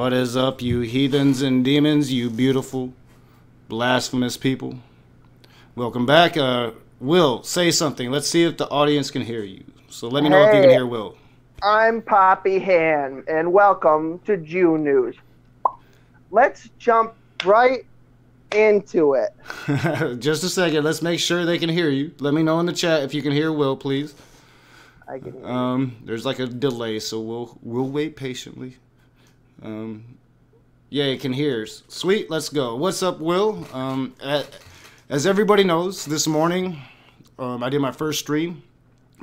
What is up, you heathens and demons, you beautiful, blasphemous people? Welcome back. Will, say something. Let's see if the audience can hear you. So let me know if you can hear Will. I'm Poppy Han, and welcome to Jew News. Let's jump right into it. Just a second. Let's make sure they can hear you. Let me know in the chat if you can hear Will, please. I can hear you. There's like a delay, so we'll wait patiently. Yeah, you can hear us. Sweet, let's go. What's up, Will? As everybody knows, this morning I did my first stream.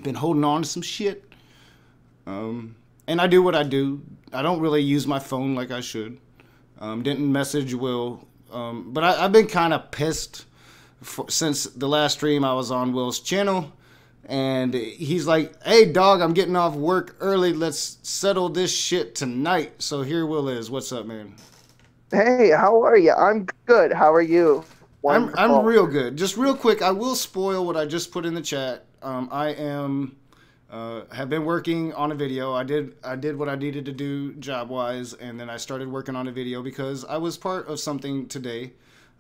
Been holding on to some shit. And I do what I do. I don't really use my phone like I should. Didn't message Will. But I've been kind of pissed since the last stream I was on Will's channel. And he's like, hey, dog, I'm getting off work early. Let's settle this shit tonight. So here Will is. What's up, man? Hey, how are you? I'm good. How are you? I'm real good. Just real quick, I will spoil what I just put in the chat. I have been working on a video. I did what I needed to do job-wise, and then I started working on a video because I was part of something today.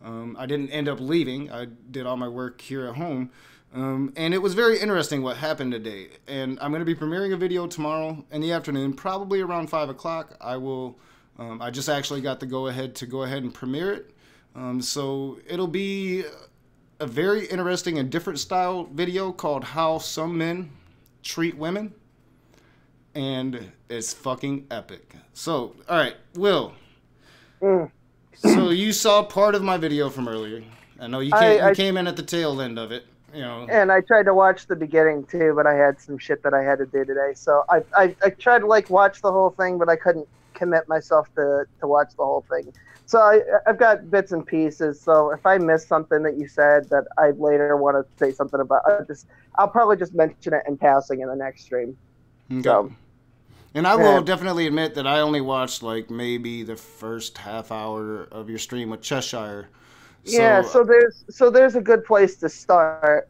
I didn't end up leaving. I did all my work here at home. And it was very interesting what happened today. And I'm going to be premiering a video tomorrow in the afternoon, probably around 5 o'clock. I just actually got the go-ahead and premiere it. So it'll be a very interesting and different style video called How Some Men Treat Women. And it's fucking epic. So, all right, Will. So you saw part of my video from earlier. I know you came in at the tail end of it. You know. And I tried to watch the beginning too, but I had some shit that I had to do today. So I tried to watch the whole thing, but I couldn't commit myself to watch the whole thing. So I've got bits and pieces. So if I miss something that you said that I later want to say something about, I'll probably just mention it in passing in the next stream. Okay. So, and I will definitely admit that I only watched like maybe the first half hour of your stream with Cheshire. So there's a good place to start.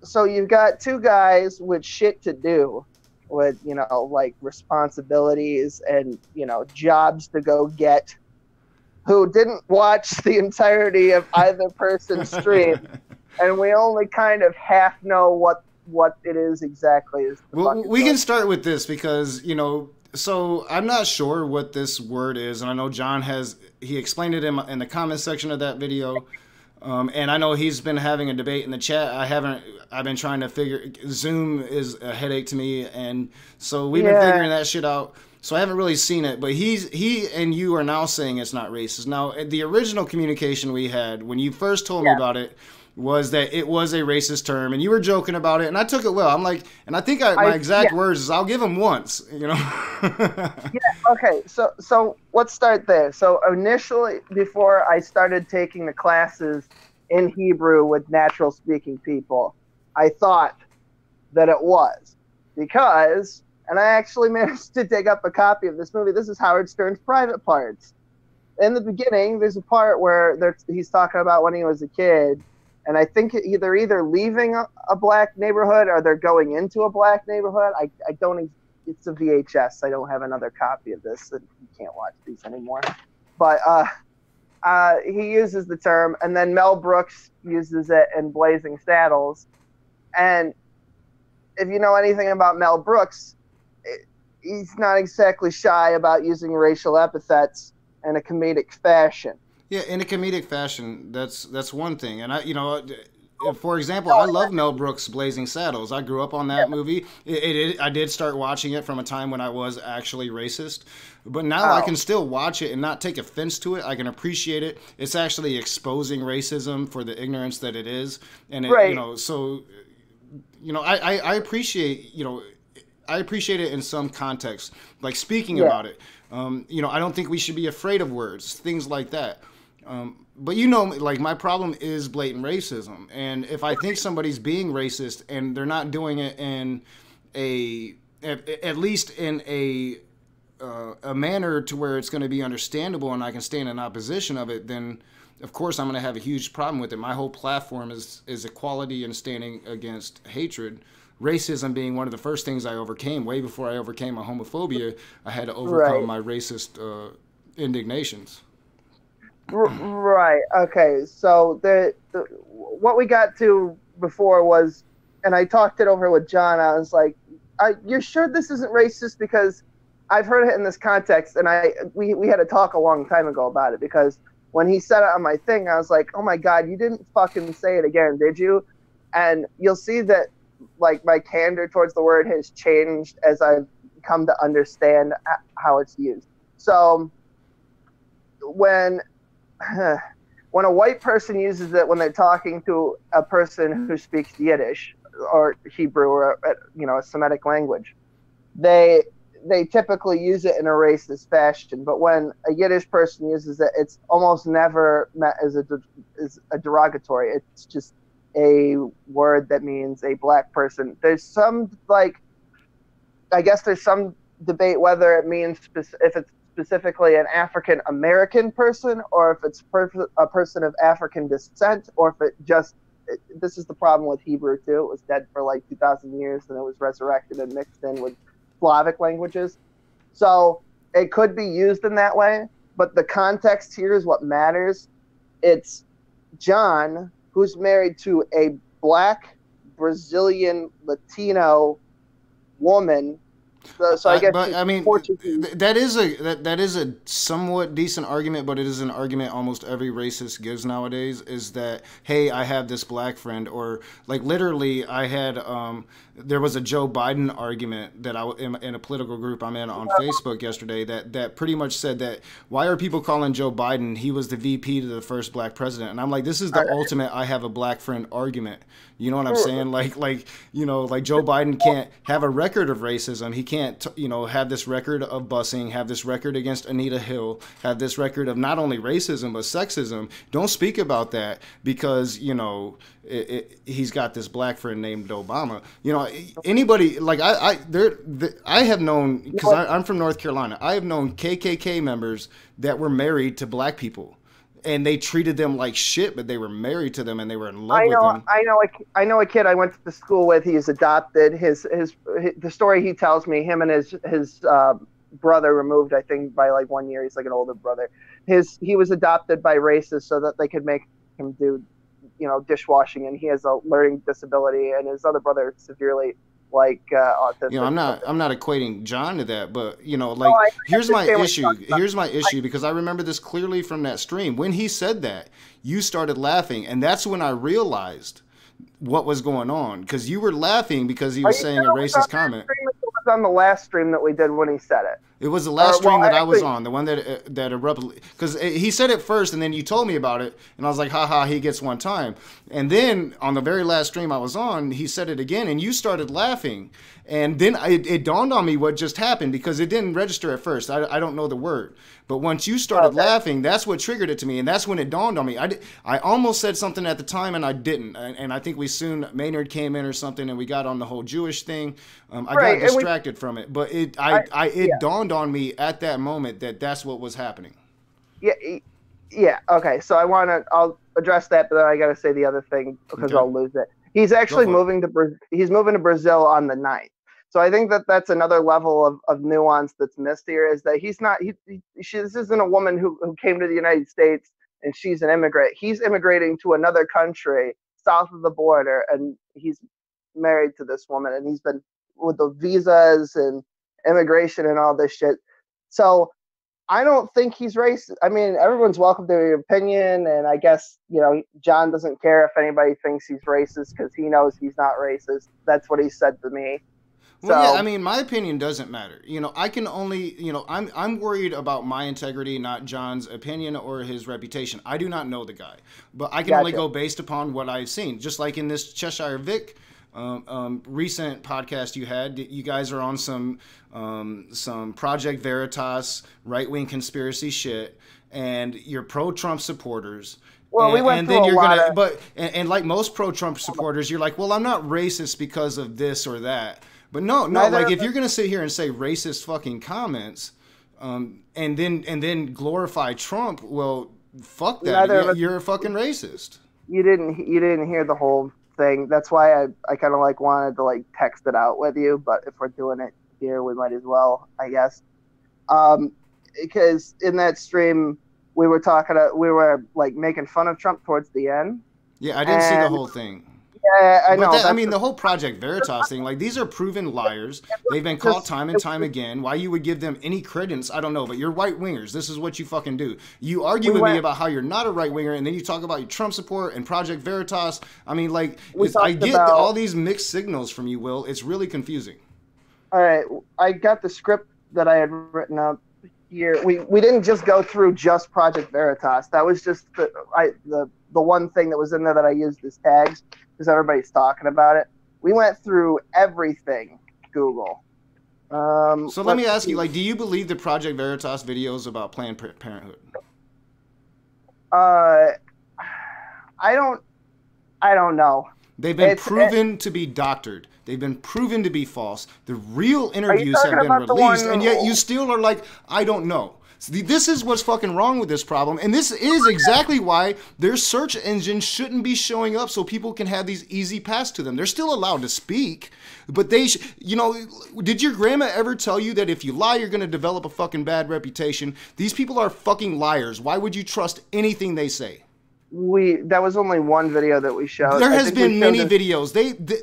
So you've got two guys with shit to do, with like responsibilities and jobs to go get, who didn't watch the entirety of either person's stream, and we only kind of half know what it is exactly. Well, we can start with this because so I'm not sure what this word is, and I know John he explained it in the comment section of that video, and I know he's been having a debate in the chat. I've been trying to figure. Zoom is a headache to me, and so we've been figuring that shit out. So I haven't really seen it, but he and you are now saying it's not racist. Now, the original communication we had when you first told me about it was that it was a racist term, and you were joking about it, and I took it well. I'm like, and I think my exact words is, I'll give him once, Okay, so let's start there. So initially, before I started taking the classes in Hebrew with natural speaking people, I thought that it was because, and I actually managed to dig up a copy of this movie. This is Howard Stern's Private Parts. In the beginning, there's a part where he's talking about when he was a kid. And I think they're either leaving a black neighborhood or they're going into a black neighborhood. I don't. It's a VHS. I don't have another copy of this. And you can't watch these anymore. But he uses the term, and then Mel Brooks uses it in Blazing Saddles. And if you know anything about Mel Brooks, he's not exactly shy about using racial epithets in a comedic fashion. Yeah, in a comedic fashion, that's one thing. And for example, I love Mel Brooks' Blazing Saddles. I grew up on that movie. I did start watching it from a time when I was actually racist. But now I can still watch it and not take offense to it. I can appreciate it. It's actually exposing racism for the ignorance that it is. And I appreciate, I appreciate it in some context, like speaking about it. I don't think we should be afraid of words, things like that. But like my problem is blatant racism. And if I think somebody's being racist and they're not doing it in at least in a manner to where it's going to be understandable and I can stand in opposition of it, then of course I'm going to have a huge problem with it. My whole platform is equality and standing against hatred. Racism being one of the first things I overcame. Way before I overcame my homophobia, I had to overcome my racist indignations. Right. Okay. So the what we got to before was, and I talked it over with John. I was like, "You're sure this isn't racist?" Because I've heard it in this context, and we had a talk a long time ago about it. Because when he said it on my thing, I was like, "Oh my God, you didn't fucking say it again, did you?" And you'll see that like my candor towards the word has changed as I've come to understand how it's used. So when when a white person uses it when they're talking to a person who speaks Yiddish or Hebrew or a Semitic language, they they typically use it in a racist fashion. But when a Yiddish person uses it, it's almost never meant as a derogatory. It's just a word that means a black person. There's some I guess there's some debate whether it means if it's specifically an African American person or if it's a person of African descent or if this is the problem with Hebrew too. It was dead for like 2,000 years and it was resurrected and mixed in with Slavic languages. So it could be used in that way, but the context here is what matters. It's John, who's married to a black Brazilian Latino woman. So I guess, but I mean, Portuguese. that is a somewhat decent argument, but it is an argument almost every racist gives nowadays. Is that, hey, I have this black friend, or like literally, I had there was a Joe Biden argument that in a political group I'm in on Facebook yesterday that pretty much said that why are people calling Joe Biden? He was the VP to the first black president, and I'm like, this is the ultimate I have a black friend argument. You know what I'm saying? Like Joe Biden can't have a record of racism. He can't, have this record of busing, have this record against Anita Hill, have this record of not only racism but sexism. Don't speak about that because he's got this black friend named Obama. Anybody like I have known, because I'm from North Carolina. I have known KKK members that were married to black people. And they treated them like shit, but they were married to them and they were in love with them. I know a kid I went to school with. He's adopted. The story he tells me, him and his brother removed, I think, by like 1 year. He's like an older brother. He was adopted by racists so that they could make him do, dishwashing, and he has a learning disability, and his other brother severely autistic. I'm not equating John to that, but here's my issue because I remember this clearly from that stream. When he said that, you started laughing, and that's when I realized what was going on, because you were laughing because he was saying a racist comment. It was on the last stream that we did when he said it. It was the last stream that I was on, the one that erupted, because he said it first, and then you told me about it, and I was like, haha, he gets one time. And then on the very last stream I was on, he said it again, and you started laughing. And then it dawned on me what just happened, because it didn't register at first. I don't know the word. But once you started laughing, that's what triggered it to me, and that's when it dawned on me. I almost said something at the time, and I didn't. And I think Maynard came in or something, and we got on the whole Jewish thing. I got distracted from it. But it dawned on me at that moment that that's what was happening. Yeah. Okay. So I'll address that, but then I got to say the other thing because I'll lose it. He's actually moving to Brazil on the 9th. So I think that's another level of nuance that's missed here, is that this isn't a woman who came to the United States and she's an immigrant. He's immigrating to another country south of the border, and he's married to this woman, and he's been with the visas and immigration and all this shit. So I don't think he's racist. I mean, everyone's welcome to your opinion, and I guess, John doesn't care if anybody thinks he's racist because he knows he's not racist. That's what he said to me. Well, yeah, I mean, my opinion doesn't matter. I can only, I'm worried about my integrity, not John's opinion or his reputation. I do not know the guy, but I can only go based upon what I've seen. Just like in this Cheshire Vic recent podcast you had, you guys are on some Project Veritas right-wing conspiracy shit, and you're pro-Trump supporters. Well, we went through a lot of... And like most pro-Trump supporters, you're like, well, I'm not racist because of this or that. But no, like if you're gonna sit here and say racist fucking comments, and then glorify Trump, well, fuck that. You're a fucking racist. You didn't hear the whole thing. That's why I kind of wanted to text it out with you. But if we're doing it here, we might as well, I guess. because in that stream we were like making fun of Trump towards the end. Yeah, I didn't see the whole thing. Yeah, I But know. I mean, the whole Project Veritas thing, like, these are proven liars. They've been caught time and time again. Why you would give them any credence, I don't know. But you're right wingers. This is what you fucking do. You argue with me about how you're not a right winger, and then you talk about your Trump support and Project Veritas. I mean, like, I get all these mixed signals from you, Will. It's really confusing. All right, I got the script that I had written up here. We didn't just go through just Project Veritas. That was just the one thing that was in there that I used as tags because everybody's talking about it. We went through everything, Google. So let me ask you, like, do you believe the Project Veritas videos about Planned Parenthood? I don't know. They've been proven to be doctored. They've been proven to be false. The real interviews have been released, and yet you still are like, I don't know. See, this is what's fucking wrong with this problem, and this is exactly why their search engine shouldn't be showing up so people can have these easy paths to them. They're still allowed to speak, but they, you know, did your grandma ever tell you that if you lie, you're going to develop a fucking bad reputation? These people are fucking liars. Why would you trust anything they say? That was only one video that we showed. There has been many videos.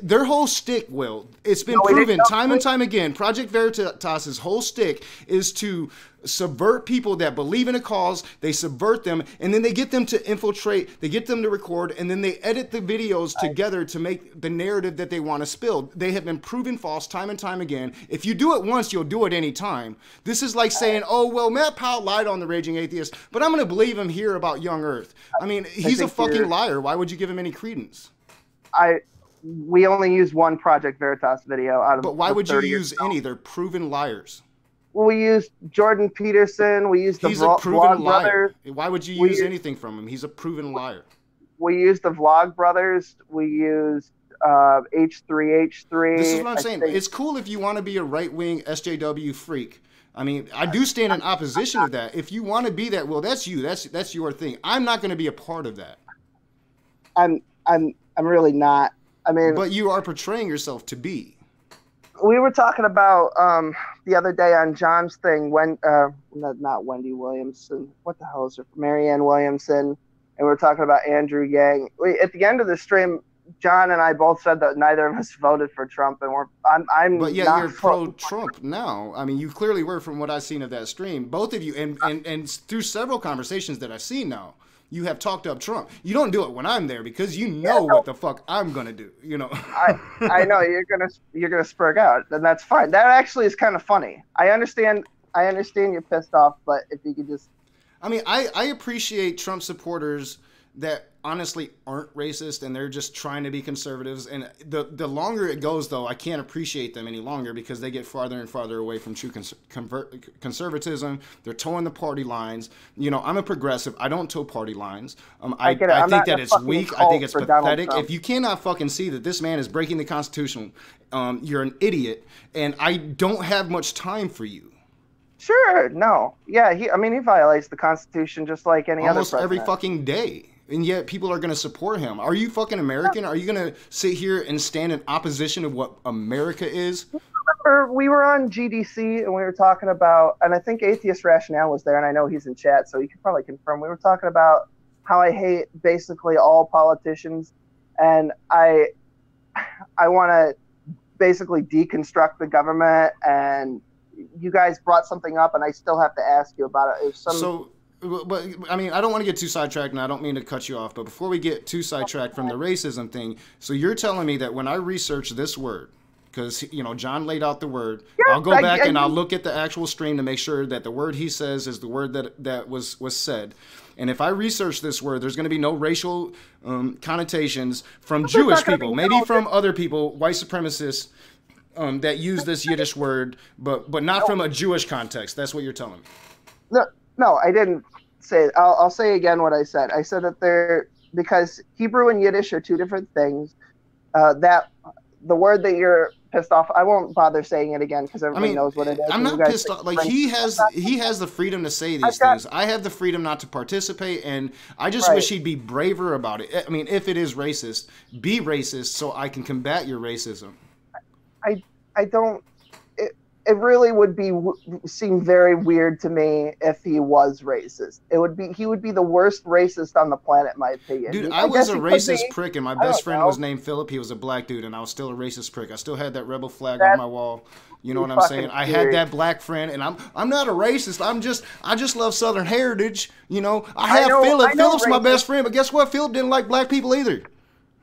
Their whole stick, Will, it's been proven time and time again. Project Veritas's whole stick is to subvert people that believe in a cause. They subvert them, and then they get them to infiltrate. They get them to record, and then they edit the videos together to make the narrative that they want to spill. They have been proven false time and time again. If you do it once, you'll do it any time. This is like saying, oh, well, Matt Powell lied on The Raging Atheist, but I'm going to believe him here about Young Earth. I mean, he's a fucking liar. Why would you give him any credence? We only use one Project Veritas video out of. But why would you use any? They're proven liars. Well, we used Jordan Peterson. We used the Vlog Brothers. Why would you use anything from him? He's a proven liar. We used the Vlog Brothers. We used H3H3. This is what I'm saying. It's cool if you want to be a right-wing SJW freak. I mean, I do stand in opposition to that. If you want to be that, well, that's you. That's your thing. I'm not going to be a part of that. I'm really not. I mean, but you are portraying yourself to be. We were talking about the other day on John's thing when not Wendy Williamson. What the hell is her? Marianne Williamson, and we were talking about Andrew Yang. At the end of the stream, John and I both said that neither of us voted for Trump, and I'm. But yet you're pro-Trump now. I mean, you clearly were from what I've seen of that stream. Both of you, and through several conversations that I've seen now, you have talked up Trump. You don't do it when I'm there because you know what the fuck I'm gonna do. You know. I know you're gonna spurg out, and that's fine. That actually is kind of funny. I understand you're pissed off, but if you could just. I mean, I appreciate Trump supporters that honestly aren't racist and they're just trying to be conservatives. And the longer it goes, though, I can't appreciate them any longer because they get farther and farther away from true conservatism. They're towing the party lines. You know, I'm a progressive. I don't tow party lines. I think that it's weak. I think it's pathetic. If you cannot fucking see that this man is breaking the Constitution, you're an idiot. And I don't have much time for you. Sure, no. Yeah, he violates the Constitution just like any other president. Almost every fucking day. And yet people are going to support him. Are you fucking American? Are you going to sit here and stand in opposition of what America is? Remember, we were on GDC and we were talking about, and I think Atheist Rationale was there, and I know he's in chat, so he could probably confirm. We were talking about how I hate basically all politicians, and I want to basically deconstruct the government, and you guys brought something up, and I still have to ask you about it. But I mean, I don't want to get too sidetracked, and I don't mean to cut you off. But before we get too sidetracked from the racism thing, so you're telling me that when I research this word, because you know John laid out the word, I'll go back and I'll look at the actual stream to make sure that the word he says is the word that was said. And if I research this word, there's going to be no racial connotations from Jewish people, maybe from other people, white supremacists that use this Yiddish word, but not from a Jewish context. That's what you're telling me. No, I didn't say. I'll say again what I said. I said that because Hebrew and Yiddish are two different things. That the word that you're pissed off, I won't bother saying it again because everybody knows what it is. I'm not pissed off. Like he has the freedom to say these things. I have the freedom not to participate, and I just wish he'd be braver about it. I mean, if it is racist, be racist so I can combat your racism. I don't. it really would seem very weird to me if he was racist. He would be the worst racist on the planet, in my opinion. Dude, I was guess a he could racist be. prick, and my I best don't friend was know. named Philip. He was a black dude, and I was still a racist prick. I still had that rebel flag on That's my wall. You know too what I'm saying? fucking I had weird. that black friend, and I'm not a racist. I just love Southern heritage. You know, I I have know. Philip. I know Philip's my racist. best friend, but guess what? Philip didn't like black people either.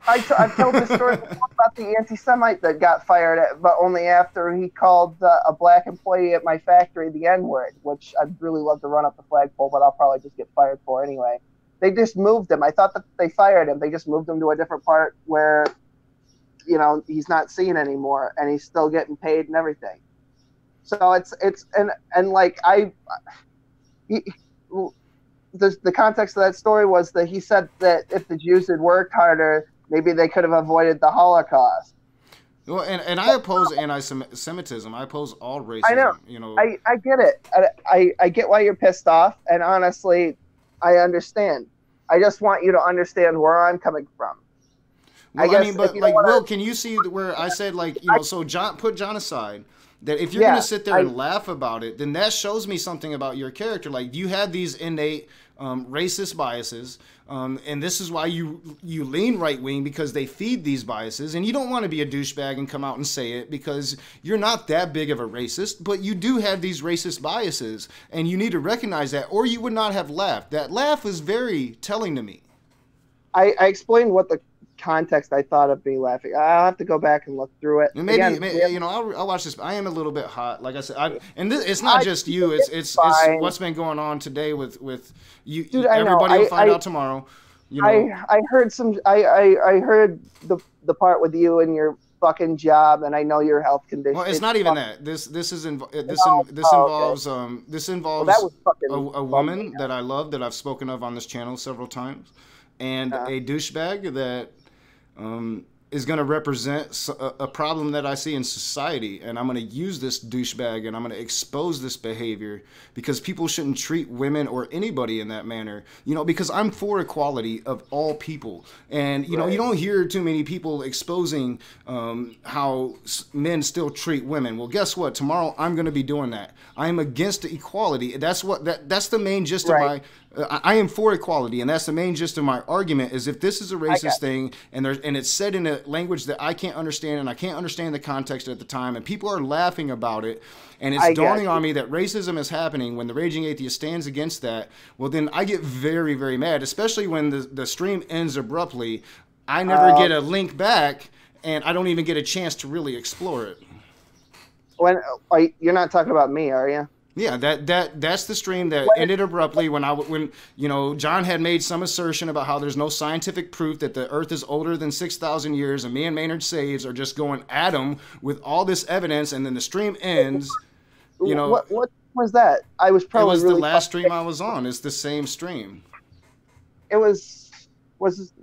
I've told this story before about the anti-Semite that got fired, but only after he called a black employee at my factory the N-word, which I'd really love to run up the flagpole, but I'll probably just get fired for anyway. They just moved him. I thought that they fired him. They just moved him to a different part where, he's not seen anymore, and he's still getting paid and everything. So and like the context of that story was that he said that if the Jews had worked harder, maybe they could have avoided the Holocaust. Well, and I oppose anti-Semitism. I oppose all racism. I know. You know, I get it. I get why you're pissed off, and honestly, I understand. I just want you to understand where I'm coming from. well, I mean, but like, Will, can you see where I said, like, so put John aside. That if you're going to sit there and laugh about it, then that shows me something about your character. Like, you have these innate racist biases, and this is why you lean right wing, because they feed these biases, and you don't want to be a douchebag and come out and say it because you're not that big of a racist, but you do have these racist biases, and you need to recognize that, or you would not have laughed. That laugh is very telling to me. I explained what the context I thought of me laughing. I'll have to go back and look through it. And maybe I'll watch this. I am a little bit hot, like I said. It's not just you. It's what's been going on today with you. Dude, everybody will find out tomorrow. I heard I heard the part with you and your fucking job, and I know your health condition. Well, it's not even that. This involves well, that was a woman that I love, that I've spoken of on this channel several times, and a douchebag that is going to represent a problem that I see in society, and I'm going to use this douchebag and I'm going to expose this behavior, because people shouldn't treat women or anybody in that manner, because I'm for equality of all people, and you don't hear too many people exposing how men still treat women. Well, guess what? Tomorrow I'm going to be doing that. I am against equality. That's the main gist of my. I am for equality, and that's the main gist of my argument. Is if this is a racist thing, and it's said in a language that I can't understand, and I can't understand the context at the time, and people are laughing about it, and it's dawning on me that racism is happening when the Raging Atheist stands against that. Well, then I get very, very mad, especially when the stream ends abruptly. I never get a link back, and I don't even get a chance to really explore it. You're not talking about me, are you? Yeah, that's the stream that ended abruptly when John had made some assertion about how there's no scientific proof that the Earth is older than 6,000 years, and me and Maynard Saves are just going at him with all this evidence, and then the stream ends. What was that? I was probably. It was the last stream I was on. It's the same stream. It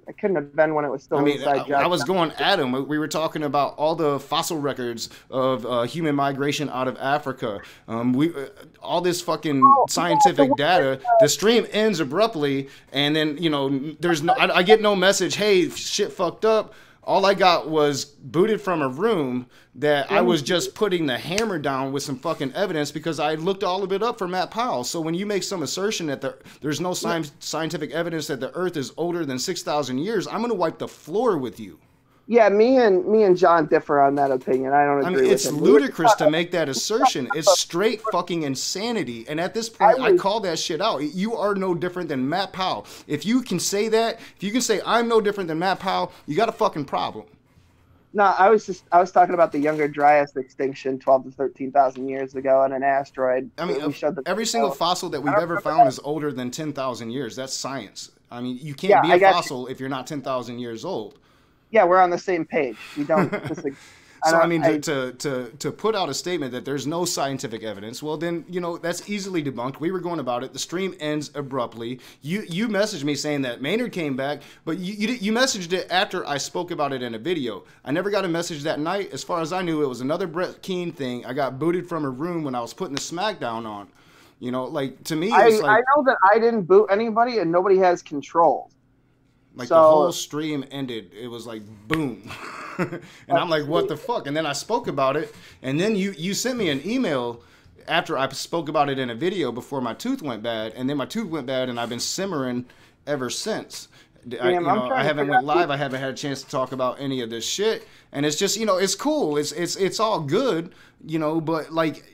it couldn't have been when it was still inside John. I was going at him. We were talking about all the fossil records of human migration out of Africa. All this fucking scientific data. The stream ends abruptly, and then there's no. I get no message. Hey, shit fucked up. All I got was booted from a room that I was just putting the hammer down with some fucking evidence, because I looked all of it up for Matt Powell. So when you make some assertion that there's no scientific evidence that the Earth is older than 6,000 years, I'm going to wipe the floor with you. Yeah, me and John differ on that opinion. I don't agree with it's ludicrous to make that assertion. It's straight fucking insanity. And at this point, I call that shit out. You are no different than Matt Powell. If you can say that, if you can say I'm no different than Matt Powell, you got a fucking problem. No, I was talking about the Younger Dryas extinction 12 to 13,000 years ago on an asteroid. I mean, every single fossil that we've ever found is older than 10,000 years. That's science. I mean, you can't be a fossil if you're not 10,000 years old. Yeah, we're on the same page. We don't disagree. So I mean, to put out a statement that there's no scientific evidence, well then that's easily debunked. We were going about it. The stream ends abruptly. You messaged me saying that Maynard came back, but you messaged it after I spoke about it in a video. I never got a message that night. As far as I knew, it was another Brett Keane thing. I got booted from a room when I was putting the SmackDown on. Like to me, it's I know that I didn't boot anybody, and nobody has control. Like the whole stream ended. It was like boom. And I'm like, what the fuck? And then I spoke about it, and then you sent me an email after I spoke about it in a video before my tooth went bad, and then my tooth went bad, and I've been simmering ever since. I haven't went live. I haven't had a chance to talk about any of this shit, and it's just, it's cool. It's all good, but like,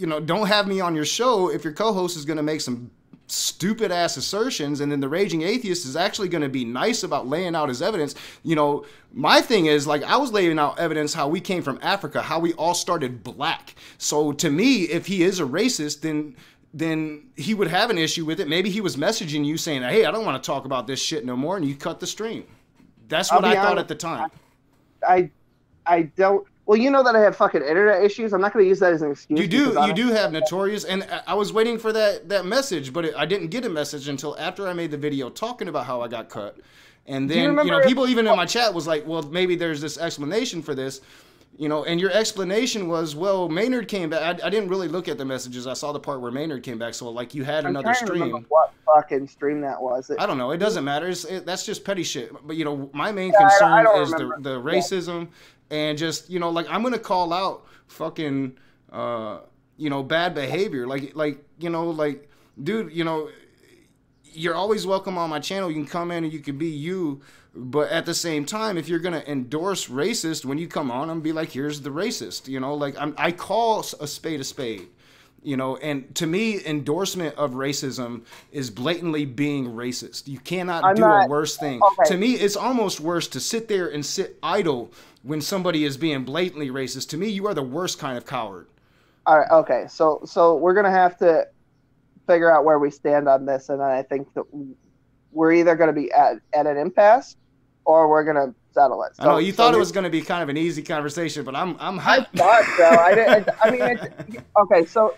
don't have me on your show if your co-host is gonna make some stupid ass assertions, and then the raging atheist is actually going to be nice about laying out his evidence. My thing is, like, I was laying out evidence how we came from Africa, how we all started black. So to me, if he is a racist, then he would have an issue with it. Maybe he was messaging you saying, hey, I don't want to talk about this shit no more, and you cut the stream. That's what I thought at the time. I don't. Well, you know that I have fucking internet issues. I'm not going to use that as an excuse. You do have notorious, and I was waiting for that message, but I didn't get a message until after I made the video talking about how I got cut. And then, people even in my chat was like, well, maybe there's this explanation for this, and your explanation was, well, Maynard came back. I didn't really look at the messages. I saw the part where Maynard came back, so like you had another stream. What fucking stream that was? I don't know. It doesn't matter. That's just petty shit. But, my main concern is the racism. And just, like, I'm going to call out fucking, bad behavior. Dude, you're always welcome on my channel. You can come in and you can be you. But at the same time, if you're going to endorse racist, when you come on, I'm going to be like, here's the racist. I call a spade. And to me, endorsement of racism is blatantly being racist. You cannot do a worse thing. Okay. To me, it's almost worse to sit there and sit idle when somebody is being blatantly racist. To me, you are the worst kind of coward. All right. Okay. So we're going to have to figure out where we stand on this. And I think that we're either going to be at an impasse or we're going to settle it. I know you thought it was going to be kind of an easy conversation, but I'm I thought so. I didn't. I mean, okay. So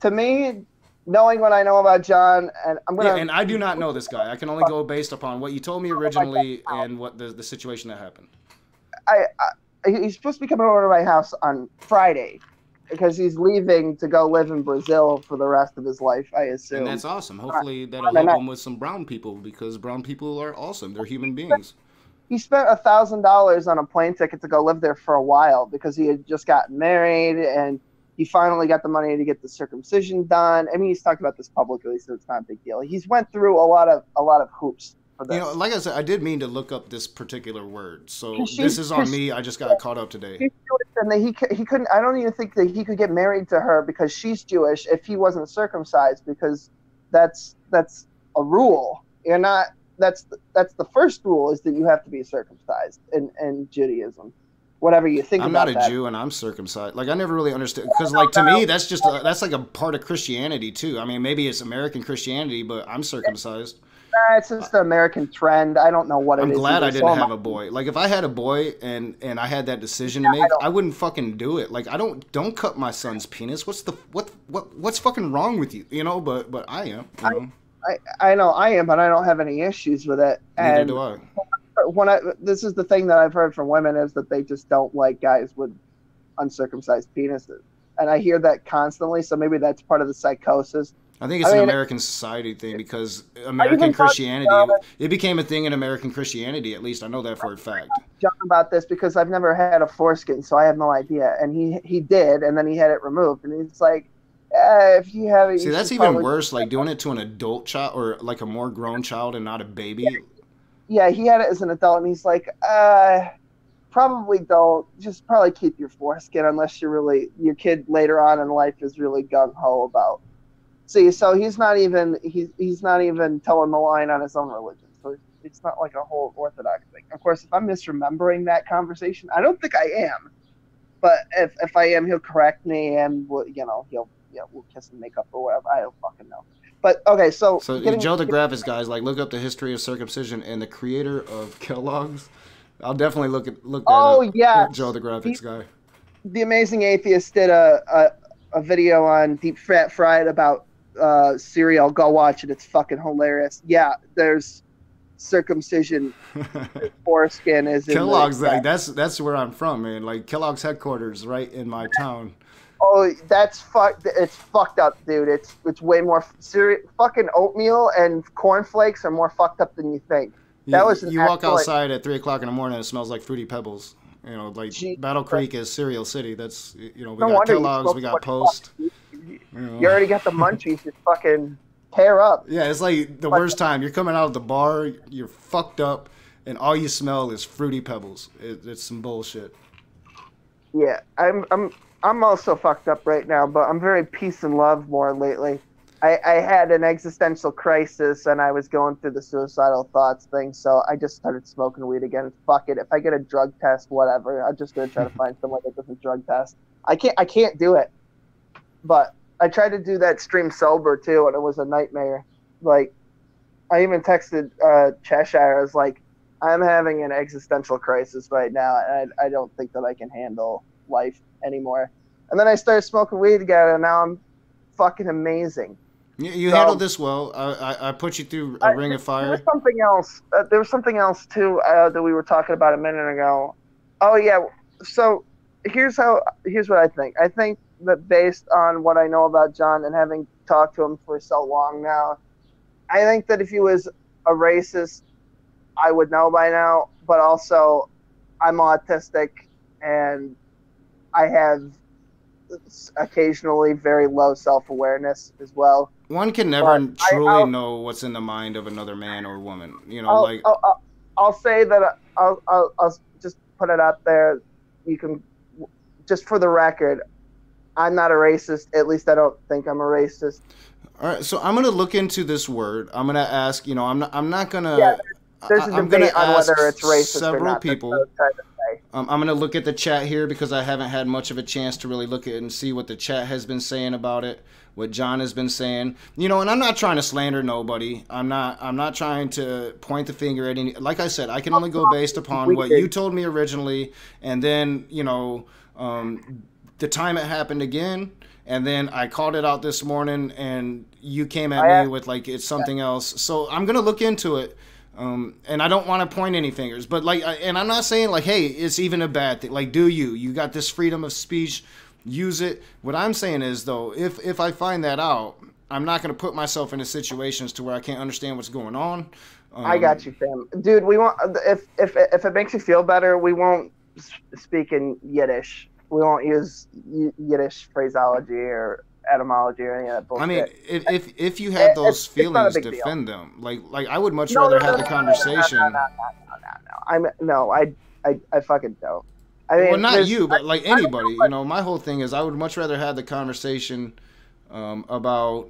to me, knowing what I know about John, and I'm gonna. Yeah, and I do not know this guy. I can only go based upon what you told me originally and what the situation that happened. He's supposed to be coming over to my house on Friday because he's leaving to go live in Brazil for the rest of his life, I assume. And that's awesome. Hopefully that'll help him with some brown people, because brown people are awesome. They're human beings. He spent $1,000 on a plane ticket to go live there for a while because he had just gotten married and he finally got the money to get the circumcision done. I mean, he's talked about this publicly, so it's not a big deal. He's went through a lot of hoops for this. Like I said, I did mean to look up this particular word, so this is on me. I just got caught up today. He's Jewish, and he couldn't. I don't even think that he could get married to her because she's Jewish if he wasn't circumcised, because that's a rule. You're not. That's the first rule, is that you have to be circumcised in Judaism. Whatever you think about that. I'm not a Jew and I'm circumcised. Like, I never really understood, because like to me that's just that's like a part of Christianity too. I mean, maybe it's American Christianity, but I'm circumcised. It's just the American trend. I don't know what it is. I'm glad I didn't have a boy. Like, if I had a boy and I had that decision to make, I wouldn't fucking do it. Like, don't cut my son's penis. What's fucking wrong with you? But I am. I know I am, but I don't have any issues with it. Neither do I. This is the thing that I've heard from women, is that they just don't like guys with uncircumcised penises, and I hear that constantly. So maybe that's part of the psychosis. I think it's an American society thing, because American Christianity, it became a thing in American Christianity. At least I know that for a fact. John about this because I've never had a foreskin, so I have no idea. And he did, and then he had it removed, and he's like, if you have it, see, that's even worse. Like, doing it to an adult child, or like a more grown child and not a baby. Yeah, he had it as an adult, and he's like, probably don't. Just probably keep your foreskin unless your kid later on in life is really gung ho about. See, so he's not even towing the line on his own religion. So it's not like a whole Orthodox thing. Of course, if I'm misremembering that conversation, I don't think I am. But if I am, he'll correct me, and we'll kiss and make up or whatever. I don't fucking know. But okay, so Joe the Graphist guys, like, look up the history of circumcision, and the creator of Kellogg's. I'll definitely look that up. Oh yeah, Joe the Graphics guy. The Amazing Atheist did a video on Deep Fat Fried about cereal. Go watch it. It's fucking hilarious. Yeah, there's circumcision. Foreskin is in Kellogg's. Like, that's where I'm from, man. Like, Kellogg's headquarters right in my town. Oh, that's fucked. It's fucked up, dude. It's way more fucking oatmeal and cornflakes are more fucked up than you think. That was an You walk excellent. outside at 3 o'clock in the morning, it smells like Fruity Pebbles. Like Jesus Battle Christ. Creek is cereal city. That's we No got wonder you Kellogg's, smoke we so got much pot. Post. You already got the munchies. You fucking tear up. Yeah, it's like the But worst time. You're coming out of the bar, you're fucked up, and all you smell is Fruity Pebbles. It's some bullshit. yeah, I'm also fucked up right now, but I'm very peace and love more lately. I had an existential crisis and I was going through the suicidal thoughts thing, so I just started smoking weed again. Fuck it. If I get a drug test, whatever. I'm just gonna try to find someone that doesn't drug test. I can't do it. But I tried to do that stream sober too, and it was a nightmare. Like I even texted Cheshire. I was like, I'm having an existential crisis right now, and I don't think that I can handle life anymore. And then I started smoking weed again, and now I'm fucking amazing. You So handled this well. I put you through a ring of there was fire. something else. There was something else too that we were talking about a minute ago. Oh yeah. So here's what I think. I think that based on what I know about John and having talked to him for so long now, I think that if he was a racist, I would know by now. But also, I'm autistic and I have occasionally very low self-awareness as well. One can But never truly know what's in the mind of another man or woman. I'll, Like I'll, I'll say that I'll just put it out there. You can, just for the record, I'm not a racist. At least I don't think I'm a racist. all right, so I'm gonna look into this word. I'm gonna ask. I'm not Yeah, gonna. there's a I'm gonna debate on ask whether it's racist or several not. That's what I people. was trying to say. I'm gonna look at the chat here because I haven't had much of a chance to really look at it and see what the chat has been saying about it, what John has been saying. And I'm not trying to slander nobody. I'm not trying to point the finger at any. Like I said, I can only go based upon what you told me originally, and then the time it happened again, and then I called it out this morning, and you came at me with like it's something else. So I'm gonna look into it. And I don't want to point any fingers, but and I'm not saying like, hey, it's even a bad thing. Like, you got this freedom of speech, use it. What I'm saying is though, if I find that out, I'm not going to put myself into situations to where I can't understand what's going on. I got you, Sam. Dude, we won't. If it makes you feel better, we won't speak in Yiddish. We won't use Yiddish phraseology or etymology or any of that bullshit. I mean, if you have those feelings, defend them. Like I would much rather have the conversation. No, I fucking don't. I mean, well, not you, but like anybody. My whole thing is I would much rather have the conversation about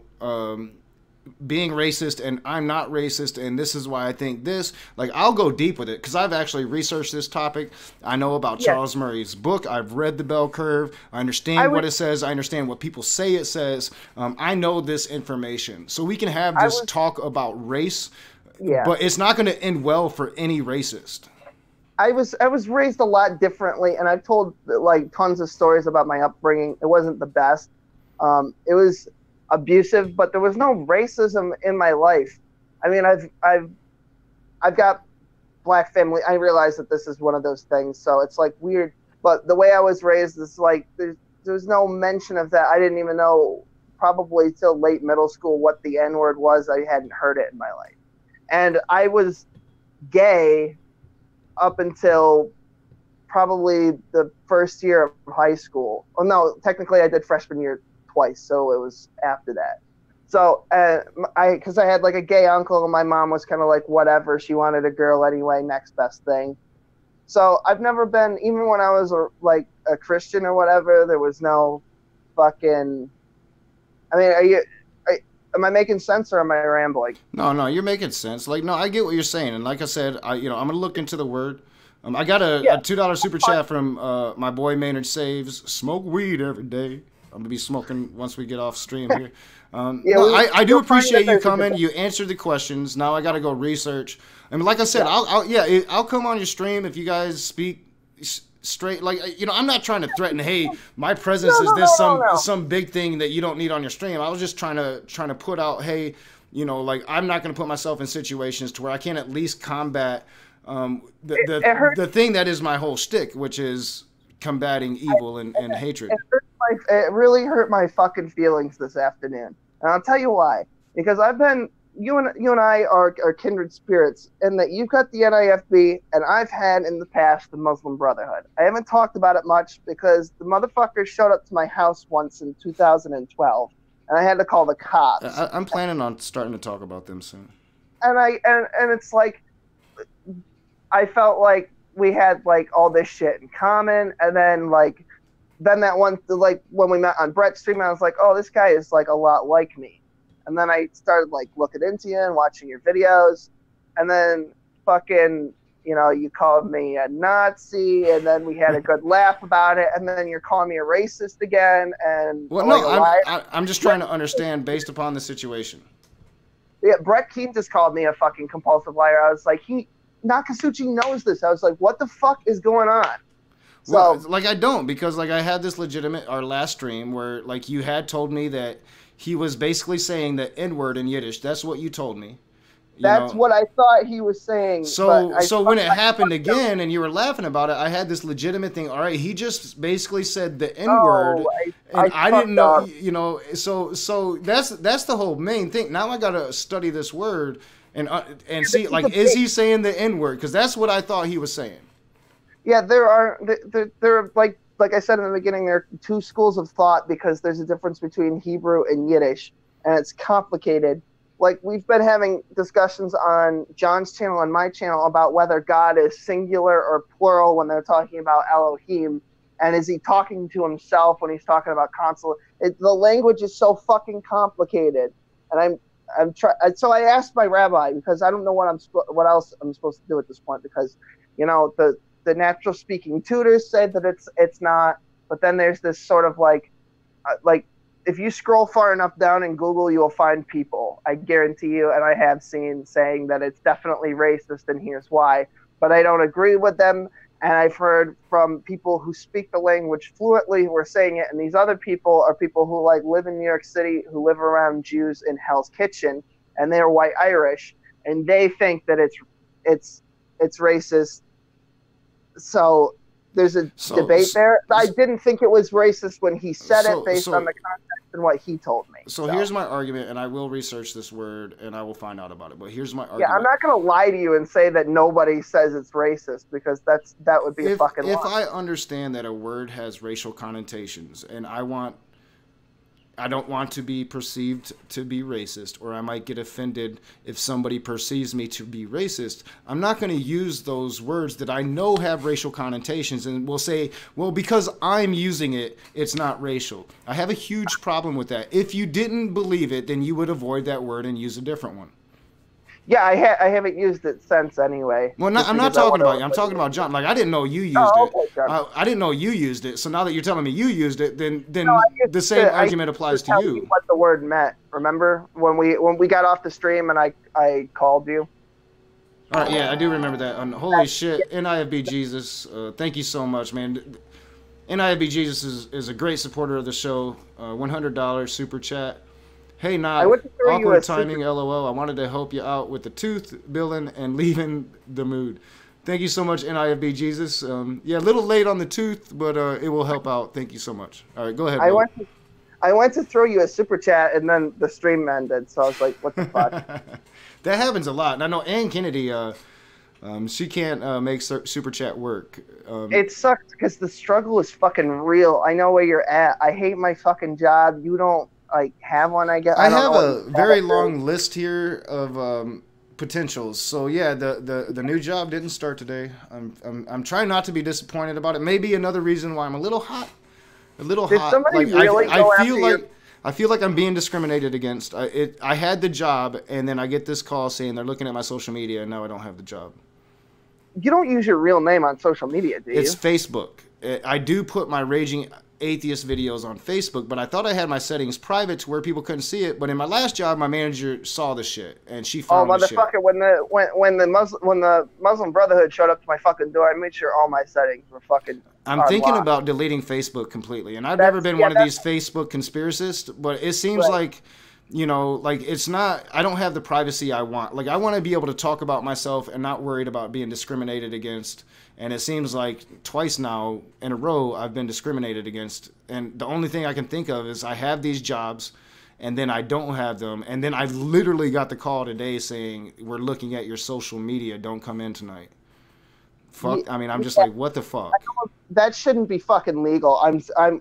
being racist, and I'm not racist, and this is why I think this. Like, I'll go deep with it because I've actually researched this topic. I know about Charles Murray's book. I've read The Bell Curve. I understand what it says. I understand what people say it says. I know this information, so we can have this talk about race. Yeah. But it's not going to end well for any racist. I was raised a lot differently, and I've told like tons of stories about my upbringing. It wasn't the best. It was abusive, but there was no racism in my life. I mean, I've got black family. I realize that this is one of those things, so it's like weird. But the way I was raised is like there's no mention of that. I didn't even know probably till late middle school what the N-word was. I hadn't heard it in my life, and I was gay up until probably the first year of high school. Oh no, technically I did freshman year twice, so it was after that. So because I had like a gay uncle, and my mom was kind of like whatever, she wanted a girl anyway, next best thing. So I've never been, even when I was like a Christian or whatever, there was no fucking, I mean, am I making sense or am I rambling? No, you're making sense. Like, no, I get what you're saying, and like I said, I'm gonna look into the word. I got a $2 super chat from my boy Maynard Saves. Smoke weed every day. I'm gonna be smoking once we get off stream here. I do appreciate you coming. You answered the questions. Now I got to go research. I mean, like I said, I'll come on your stream if you guys speak straight. Like, I'm not trying to threaten. Hey, my presence is this some big thing that you don't need on your stream. I was just trying to put out, hey, like I'm not gonna put myself in situations to where I can't at least combat the thing that is my whole shtick, which is combating evil and hatred. It really hurt my fucking feelings this afternoon, and I'll tell you why. Because I've been you and I are kindred spirits in that you've got the NIFB and I've had in the past the Muslim Brotherhood. I haven't talked about it much because the motherfuckers showed up to my house once in 2012 and I had to call the cops. I'm planning on starting to talk about them soon. And it's like I felt like we had like all this shit in common, and then that one, like when we met on Brett's stream, I was like, oh, this guy is like a lot like me. And then I started like looking into you and watching your videos, and then fucking, you called me a Nazi, and then we had a good laugh about it, and then you're calling me a racist again, and well, no, I'm just trying to understand based upon the situation. Yeah, Brett Keane just called me a fucking compulsive liar. I was like, Nakasuchi knows this. I was like, what the fuck is going on? So, well, like I don't, because like I had this legitimate, our last stream where like you had told me that he was basically saying the N-word in Yiddish. That's what you told me. That's what I thought he was saying. So when it happened again and you were laughing about it, I had this legitimate thing. All right, he just basically said the N-word, and I didn't know. So that's the whole main thing. Now I gotta study this word and see, like, is he saying the N-word? Because that's what I thought he was saying. Yeah, there are like I said in the beginning, there are two schools of thought because there's a difference between Hebrew and Yiddish, and it's complicated. Like, we've been having discussions on John's channel and my channel about whether God is singular or plural when they're talking about Elohim, and is he talking to himself when he's talking about console? The language is so fucking complicated, and so I asked my rabbi because I don't know what else I'm supposed to do at this point, because the natural speaking tutors say that it's not, but then there's this sort of like if you scroll far enough down in Google, you will find people, I guarantee you, and I have seen, saying that it's definitely racist and here's why. But I don't agree with them, and I've heard from people who speak the language fluently who are saying it, and these other people are people who like live in New York City, who live around Jews in Hell's Kitchen, and they're white Irish, and they think that it's racist. So there's a debate there. I didn't think it was racist when he said it based on the context and what he told me. So here's my argument, and I will research this word and I will find out about it. But here's my argument. Yeah, I'm not going to lie to you and say that nobody says it's racist, because that would be a fucking lie. If I understand that a word has racial connotations, and I don't want to be perceived to be racist, or I might get offended if somebody perceives me to be racist, I'm not going to use those words that I know have racial connotations and will say, well, because I'm using it, it's not racial. I have a huge problem with that. If you didn't believe it, then you would avoid that word and use a different one. Yeah, I haven't used it since anyway. Well, I'm not talking about you. I'm talking about John. Like, I didn't know you used it. I didn't know you used it. So now that you're telling me you used it, then the same argument applies to you. What the word meant. Remember when we got off the stream and I called you? All right, yeah, I do remember that. Holy shit, NIFB Jesus, thank you so much, man. NIFB Jesus is a great supporter of the show. $100 super chat. Hey, awkward timing, LOL. I wanted to help you out with the tooth, billing, and leaving the mood. Thank you so much, NIFB Jesus. Yeah, a little late on the tooth, but it will help out. Thank you so much. All right, go ahead. I went to throw you a super chat, and then the stream ended, so I was like, what the fuck? That happens a lot. And I know Ann Kennedy, she can't make super chat work. It sucks because the struggle is fucking real. I know where you're at. I hate my fucking job. You don't have one, I guess. I have a very long list here of potentials. So yeah, the new job didn't start today. I'm trying not to be disappointed about it. Maybe another reason why I'm a little hot. Somebody really I feel like I'm being discriminated against. I had the job, and then I get this call saying they're looking at my social media, and now I don't have the job. You don't use your real name on social media, do you? It's Facebook. I do put my Raging Atheist videos on Facebook, but I thought I had my settings private to where people couldn't see it. But in my last job, my manager saw the shit, and she found the shit. Oh, motherfucker! When the Muslim Brotherhood showed up to my fucking door, I made sure all my settings were fucking. I'm thinking about deleting Facebook completely, and I've never been one of these Facebook conspiracists, but it seems like, it's not. I don't have the privacy I want. Like, I want to be able to talk about myself and not worried about being discriminated against. And it seems like twice now in a row I've been discriminated against. And the only thing I can think of is I have these jobs, and then I don't have them, and then I literally got the call today saying we're looking at your social media, don't come in tonight. Fuck, I mean, I'm just like, what the fuck? That shouldn't be fucking legal. I'm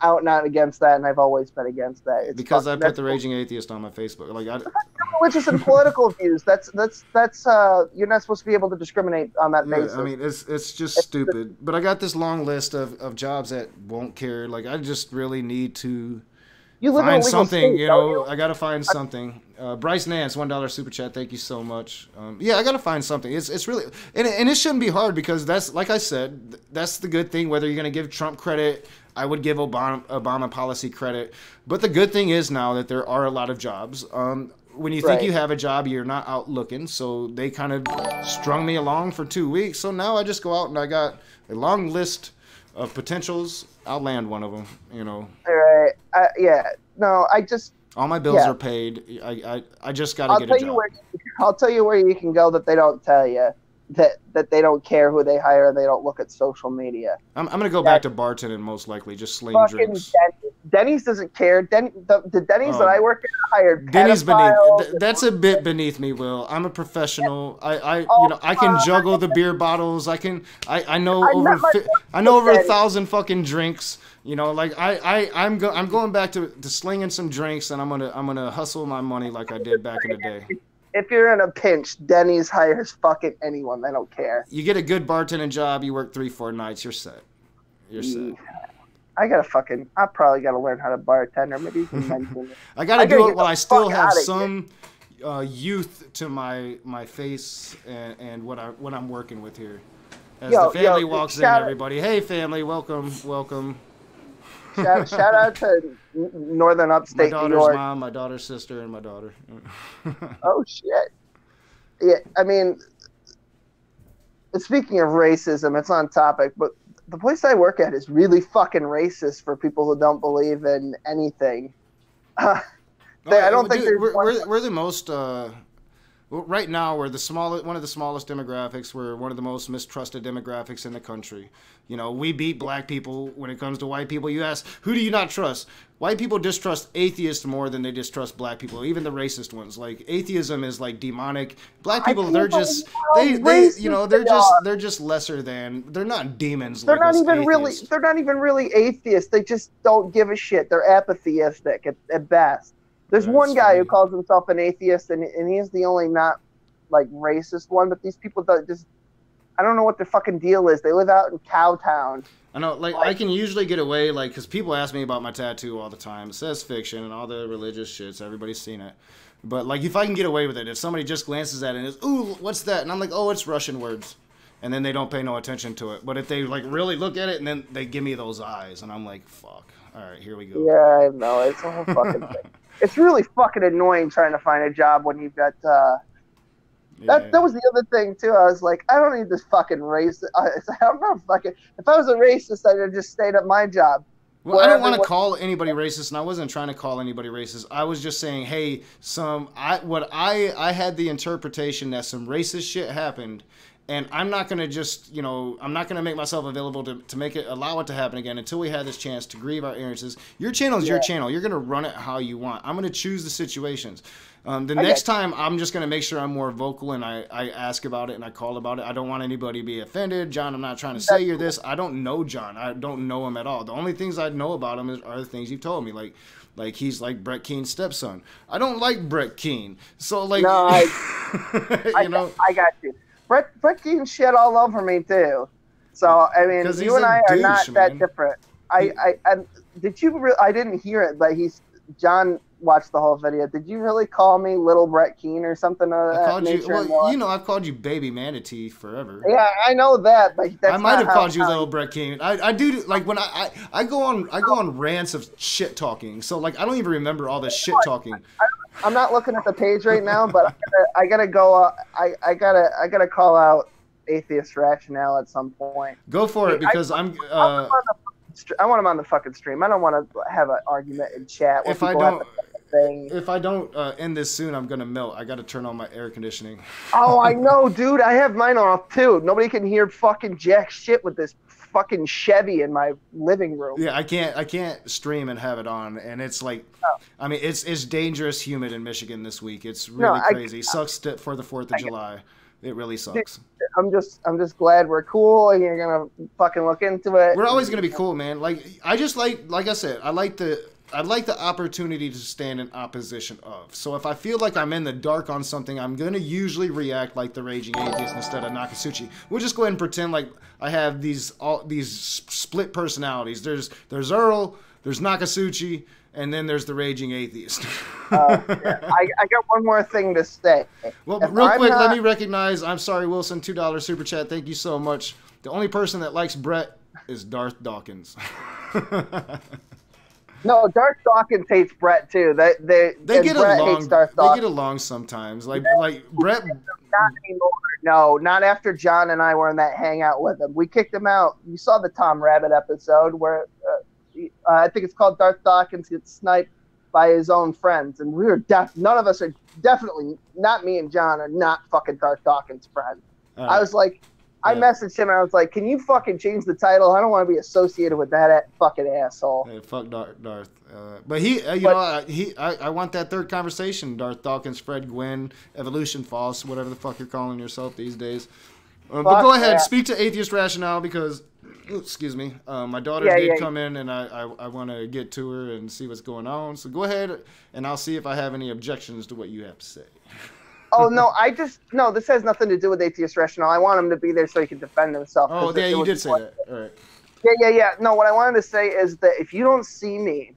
out and out against that, and I've always been against that. It's because I put the Raging Atheist on my Facebook. Like, religious and political views. That's you're not supposed to be able to discriminate on that basis. I mean, it's just stupid. But I got this long list of jobs that won't care. Like, I just really need to find something. You know, I gotta find something. Bryce Nance, $1 super chat. Thank you so much. Yeah, I gotta find something. It's really and it shouldn't be hard because that's, like I said, that's the good thing. Whether you're gonna give Trump credit, I would give Obama policy credit. But the good thing is now that there are a lot of jobs. When you think you have a job, you're not out looking. So they kind of strung me along for 2 weeks. So now I just go out and I got a long list of potentials. I'll land one of them, you know. All right. Yeah. No, I just... All my bills are paid. I just got to get a job. I'll tell you where you can go that they don't tell you. That they don't care who they hire and they don't look at social media. I'm going to go back to bartending most likely, just sling drinks. Denny's doesn't care. The Denny's that I work at hired Denny's that's a bit beneath me, Will. I'm a professional. I can juggle the beer bottles. I know over 1,000 fucking drinks. You know, like I'm going back to slinging some drinks, and I'm gonna hustle my money like I did back in the day. If you're in a pinch, Denny's hires fucking anyone. They don't care. You get a good bartending job, you work 3-4 nights, you're set. You're set. I probably gotta learn how to bartend, or maybe you can mention it. I gotta do it while I still have some youth to my face and what I'm working with here. As the family walks in, everybody, hey family, welcome. Shout out to northern upstate New York. My daughter's mom, my daughter's sister, and my daughter. Oh shit! Yeah, I mean, speaking of racism, it's on topic, but the place I work at is really fucking racist for people who don't believe in anything. I don't think we're the most. Right now, we're one of the smallest demographics. We're one of the most mistrusted demographics in the country. You know, we beat black people when it comes to white people. You ask, who do you not trust? White people distrust atheists more than they distrust black people, even the racist ones. Like, atheism is like demonic. Black people, they're just they're just lesser than. They're not demons. They're not even atheists. They're not even really atheists. They just don't give a shit. They're apatheistic at best. There's one guy who calls himself an atheist, and he's the only not, like, racist one, but these people just, I don't know what their fucking deal is. They live out in Cowtown. I know, like, I can usually get away, like, because people ask me about my tattoo all the time. It says fiction and all the religious shits. Everybody's seen it. But, like, if I can get away with it, if somebody just glances at it and is, ooh, what's that? And I'm like, oh, it's Russian words. And then they don't pay no attention to it. But if they, like, really look at it and then they give me those eyes, and I'm like, fuck. All right, here we go. Yeah, I know. It's a whole fucking thing. It's really fucking annoying trying to find a job when you've got that was the other thing too. I was like, I don't need this fucking racist. I'm not fucking. If I was a racist, I'd have just stayed at my job. Well, I don't want to call anybody racist, and I wasn't trying to call anybody racist. I was just saying, hey, I had the interpretation that some racist shit happened. And I'm not going to just, I'm not going to make myself available to allow it to happen again until we have this chance to grieve our errances. Your channel is your channel. You're going to run it how you want. I'm going to choose the situations. The next time, I'm just going to make sure I'm more vocal and I ask about it and I call about it. I don't want anybody to be offended. John, I'm not trying to say you're this. I don't know John. I don't know him at all. The only things I know about him are the things you've told me. Like he's like Brett Keene's stepson. I don't like Brett Keene. So, like, no, I got you. Brett Keene shit all over me too. So I mean, you and I are not that different. I didn't hear it, but John watched the whole video. Did you really call me Little Brett Keene or something of that nature? Well, I've called you Baby Manatee forever. Yeah, I know that, but that's I might have called you Little Brett Keene. I do, like, when I go on rants of shit talking. So, like, I don't even remember all this shit talking. I'm not looking at the page right now, but I gotta go. I gotta call out atheist rationale at some point. Go for it, because I want him on the fucking stream. I don't want to have an argument in chat. If I don't end this soon, I'm gonna melt. I gotta turn on my air conditioning. Oh, I know, dude. I have mine off too. Nobody can hear fucking jack shit with this fucking Chevy in my living room. Yeah, I can't stream and have it on, and it's like, I mean, it's dangerous humid in Michigan this week. It's really crazy. Sucks for the 4th of July. It really sucks. I'm just glad we're cool, and you're gonna fucking look into it. We're always gonna be cool, man. Like I just like I said, I'd like the opportunity to stand in opposition of. So if I feel like I'm in the dark on something, I'm going to usually react like the Raging Atheist instead of Nakasuchi. We'll just go ahead and pretend like I have these split personalities. There's Earl, there's Nakasuchi, and then there's the Raging Atheist. Yeah. I got one more thing to say. Well, real quick, let me recognize, I'm sorry, Wilson, $2 super chat. Thank you so much. The only person that likes Brett is Darth Dawkins. No, Darth Dawkins hates Brett too. They get Brett along. hates Darth They Dawkins. get along sometimes. Like Brett. Not anymore. No, not after John and I were in that hangout with him. We kicked him out. You saw the Tom Rabbit episode where I think it's called Darth Dawkins gets sniped by his own friends, and we were none of us are definitely not me and John are not fucking Darth Dawkins friends. I was like. I messaged him and I was like, can you fucking change the title? I don't want to be associated with that fucking asshole. Hey, fuck Darth. But he, I want that third conversation. Darth Dawkins, Fred Gwynn, Evolution False, whatever the fuck you're calling yourself these days. But go ahead, speak to Atheist Rationale because, excuse me, my daughter did come in and I want to get to her and see what's going on. So go ahead and I'll see if I have any objections to what you have to say. Oh, no, this has nothing to do with Atheist Rationale. I want him to be there so he can defend himself. Oh, yeah, you did say that. All right. Yeah. No, what I wanted to say is that if you don't see me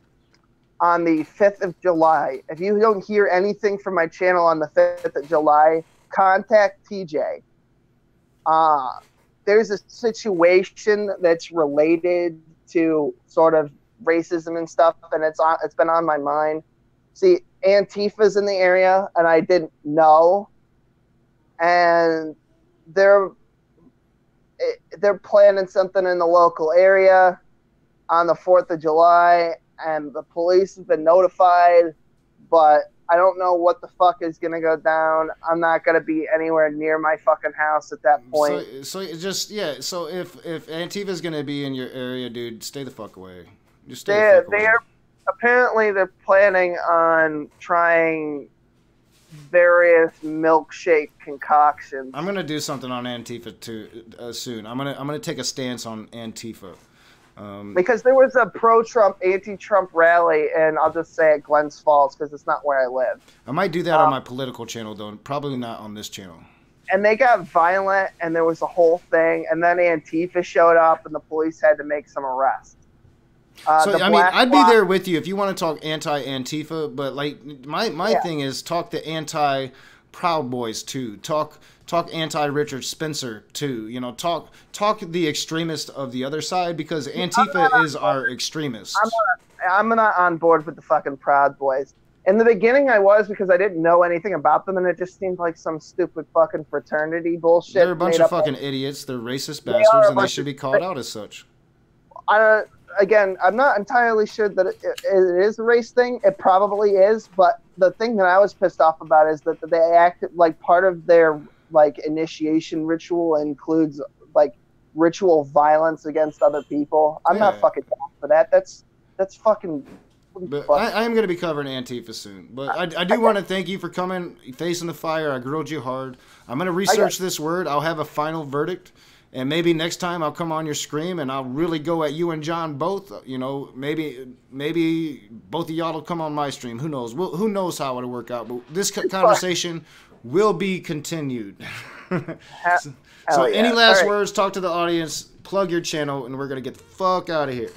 on the 5th of July, if you don't hear anything from my channel on the 5th of July, contact TJ. There's a situation that's related to sort of racism and stuff, and it's been on my mind. See, Antifa's in the area, and I didn't know. And they're planning something in the local area on the 4th of July, and the police have been notified, but I don't know what the fuck is going to go down. I'm not going to be anywhere near my fucking house at that point. So if Antifa's going to be in your area, dude, stay the fuck away. Just stay the fuck away. Apparently, they're planning on trying various milkshake concoctions. I'm gonna do something on Antifa too soon. I'm gonna take a stance on Antifa. Because there was a pro-Trump, anti-Trump rally, and I'll just say it, Glens Falls, because it's not where I live. I might do that on my political channel, though. Probably not on this channel. And they got violent, and there was a whole thing, and then Antifa showed up, and the police had to make some arrests. I'd be there with you if you want to talk anti-Antifa, but like my thing is talk the anti-Proud Boys too. Talk anti-Richard Spencer too. You know, talk the extremist of the other side because Antifa is our extremist. I'm not on board with the fucking Proud Boys. In the beginning, I was because I didn't know anything about them, and it just seemed like some stupid fucking fraternity bullshit. They're a bunch of fucking idiots. They're racist bastards, and they should be called out as such. Again, I'm not entirely sure that it is a race thing. It probably is, but the thing that I was pissed off about is that they acted like part of their like initiation ritual includes like ritual violence against other people. I'm not fucking down for that. That's fucking. But I am going to be covering Antifa soon. But I do want to thank you for coming, facing the fire. I grilled you hard. I'm going to research this word. I'll have a final verdict. And maybe next time I'll come on your stream and I'll really go at you and John both. You know, maybe both of y'all will come on my stream. Who knows? Who knows how it'll work out? But this conversation will be continued. Any last words? Talk to the audience. Plug your channel, and we're gonna get the fuck out of here.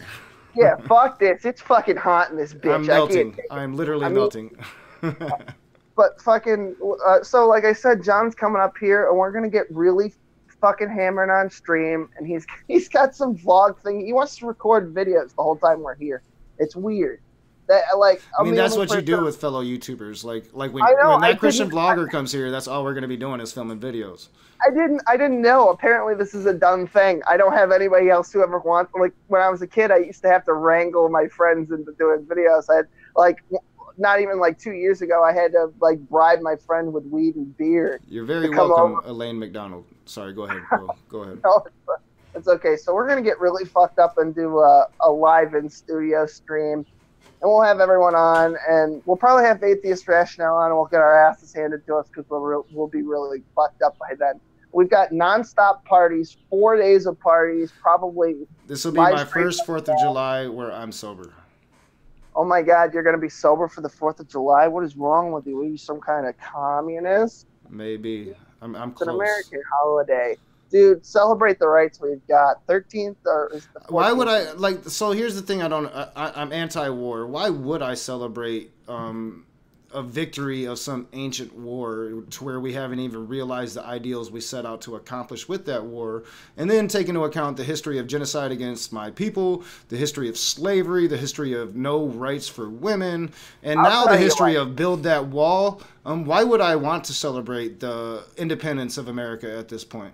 Yeah, fuck this. It's fucking hot in this bitch. I'm melting. I'm literally melting. But fucking. So like I said, John's coming up here, and we're gonna get really fucking hammering on stream, and he's got some vlog thing. He wants to record videos the whole time we're here. It's weird. I mean that's what you do with fellow YouTubers. Like when that Christian vlogger comes here, that's all we're gonna be doing is filming videos. I didn't know. Apparently this is a done thing. I don't have anybody else who ever wants. Like when I was a kid, I used to have to wrangle my friends into doing videos. I had not even like 2 years ago, I had to like bribe my friend with weed and beer. You're very welcome, Elaine McDonald. Sorry, go ahead. Go ahead. No, It's okay. So we're gonna get really fucked up and do a live in studio stream, and we'll have everyone on, and we'll probably have Atheist Rationale on, and we'll get our asses handed to us because we'll be really fucked up by then. We've got nonstop parties, 4 days of parties, probably. This will be my first 4th of July where I'm sober. Oh my God, you're gonna be sober for the 4th of July? What is wrong with you? Are you some kind of communist? Maybe. I'm close. It's an American holiday. Dude, celebrate the rights we've got. 13th or is the 14th? Why would I like? So here's the thing: I'm anti-war. Why would I celebrate a victory of some ancient war to where we haven't even realized the ideals we set out to accomplish with that war, and then take into account the history of genocide against my people, the history of slavery, the history of no rights for women, and now the history of build that wall? Why would I want to celebrate the independence of America at this point?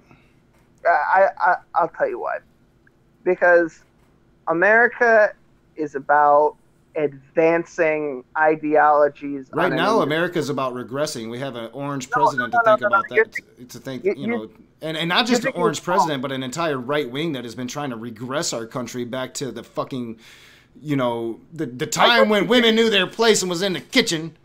I'll tell you what. Because America is about advancing ideologies. Right now, America is about regressing. We have an orange president to think about that. To think, you know, and not just an orange president, but an entire right wing that has been trying to regress our country back to the fucking, you know, the time when women knew their place and was in the kitchen.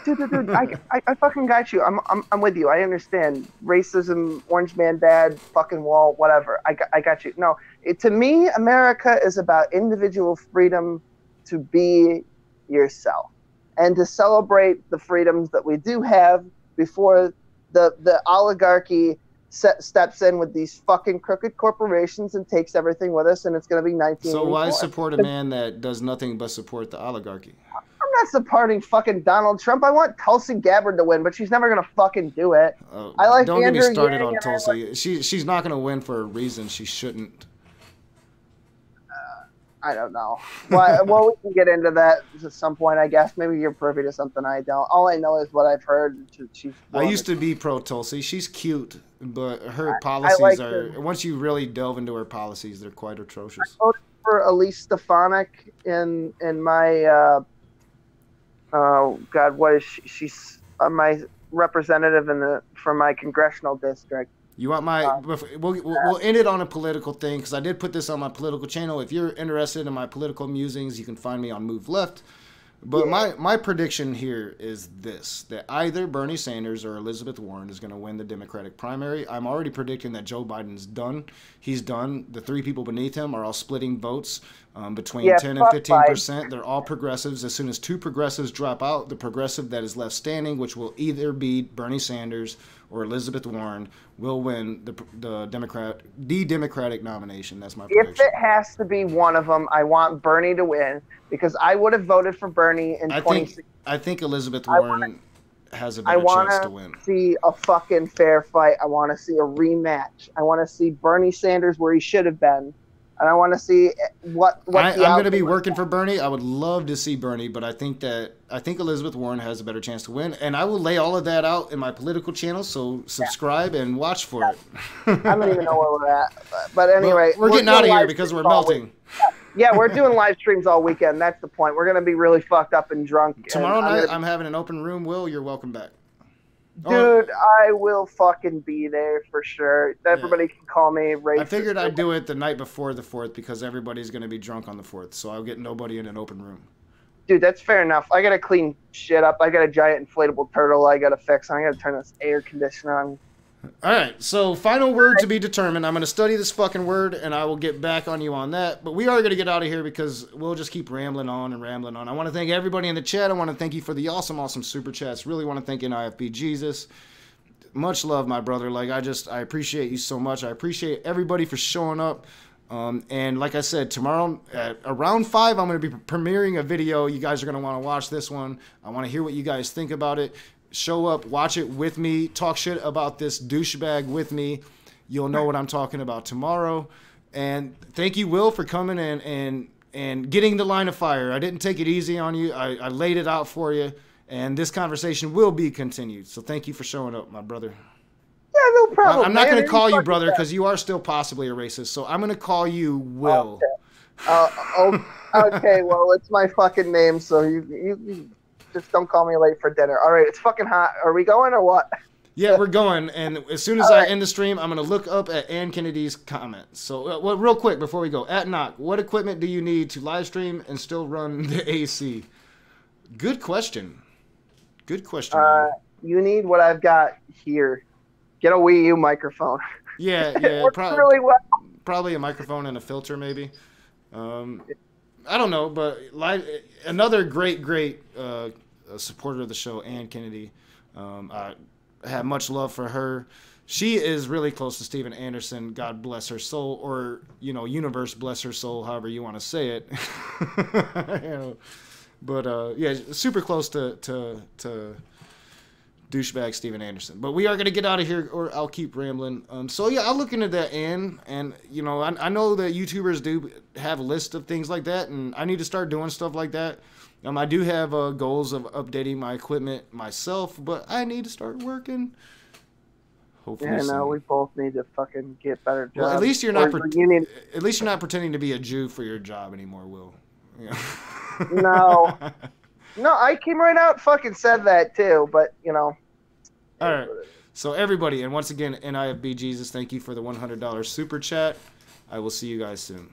Dude, I fucking got you. I'm with you. I understand racism, orange man bad, fucking wall, whatever. I got you. No, to me, America is about individual freedom to be yourself and to celebrate the freedoms that we do have before the oligarchy steps in with these fucking crooked corporations and takes everything with us, and it's going to be 1984. So why support a man that does nothing but support the oligarchy? I'm not supporting fucking Donald Trump. I want Tulsi Gabbard to win, but she's never gonna fucking do it. I like don't Andrew get me started Yang on Tulsi. She's not gonna win for a reason. She shouldn't. I don't know. Well, we can get into that at some point, I guess. Maybe you're privy to something I don't. All I know is what I've heard. I used to be pro Tulsi. She's cute, but her policies once you really delve into her policies, they're quite atrocious. I voted for Elise Stefanik in my. Oh God, what is she? She's my representative from my congressional district. You want my? We'll end it on a political thing because I did put this on my political channel. If you're interested in my political musings, you can find me on Move Left. But my prediction here is this: that either Bernie Sanders or Elizabeth Warren is going to win the Democratic primary. I'm already predicting that Joe Biden's done. He's done. The three people beneath him are all splitting votes between 10 and 15%. They're all progressives. As soon as two progressives drop out, the progressive that is left standing, which will either be Bernie Sanders or Elizabeth Warren, will win the Democratic nomination. That's my prediction. If it has to be one of them, I want Bernie to win because I would have voted for Bernie in 2016. I think Elizabeth Warren has a better chance to win. I want to see a fucking fair fight. I want to see a rematch. I want to see Bernie Sanders where he should have been. And I want to see what I'm going to be working for Bernie. I would love to see Bernie, but I think Elizabeth Warren has a better chance to win. And I will lay all of that out in my political channel, so subscribe and watch for it. I don't even know where we're at. But anyway. We're getting out of here because we're melting. Yeah, we're doing live streams all weekend. That's the point. We're going to be really fucked up and drunk. Tomorrow night, I'm having an open room. Will, you're welcome back. Dude, I will fucking be there for sure. Everybody can call me racist. I figured I'd do it the night before the 4th because everybody's going to be drunk on the 4th, so I'll get nobody in an open room. Dude, that's fair enough. I got to clean shit up. I got a giant inflatable turtle I got to fix. I got to turn this air conditioner on. All right, so final word to be determined. I'm going to study this fucking word, and I will get back on you on that. But we are going to get out of here because we'll just keep rambling on and rambling on. I want to thank everybody in the chat. I want to thank you for the awesome, awesome super chats. Really want to thank NIFB Jesus. Much love, my brother. Like, I appreciate you so much. I appreciate everybody for showing up. And like I said, tomorrow at around 5, I'm going to be premiering a video. You guys are going to want to watch this one. I want to hear what you guys think about it. Show up, watch it with me, talk shit about this douchebag with me. You'll know what I'm talking about tomorrow. And thank you, Will, for coming and getting the line of fire. I didn't take it easy on you. I laid it out for you. And this conversation will be continued. So thank you for showing up, my brother. Yeah, no problem. I'm not going to call you brother because you are still possibly a racist. So I'm going to call you Will. Okay, well, it's my fucking name, so you just don't call me late for dinner. All right, it's fucking hot. Are we going or what? Yeah, we're going, and as soon as I end the stream, I'm going to look up at Ann Kennedy's comments. So, real quick before we go, at Knock, what equipment do you need to live stream and still run the AC? Good question. Good question. You need what I've got here. Get a Wii U microphone. Yeah, It works really well. Probably a microphone and a filter, maybe. I don't know, but another great supporter of the show, Ann Kennedy. I have much love for her. She is really close to Steven Anderson. God bless her soul, or universe bless her soul, however you want to say it. But yeah, super close to douchebag Steven Anderson. But we are gonna get out of here, or I'll keep rambling. So yeah, I'll look into that, and I know that YouTubers do have a list of things like that, and I need to start doing stuff like that. I do have goals of updating my equipment myself, but I need to start working. Hopefully, yeah, no, we both need to fucking get better jobs. Well, at least you're not. At least you're not pretending to be a Jew for your job anymore, Will. Yeah. No, I came right out and fucking said that too, but All right. So everybody, and once again, NIFB Jesus, thank you for the $100 super chat. I will see you guys soon.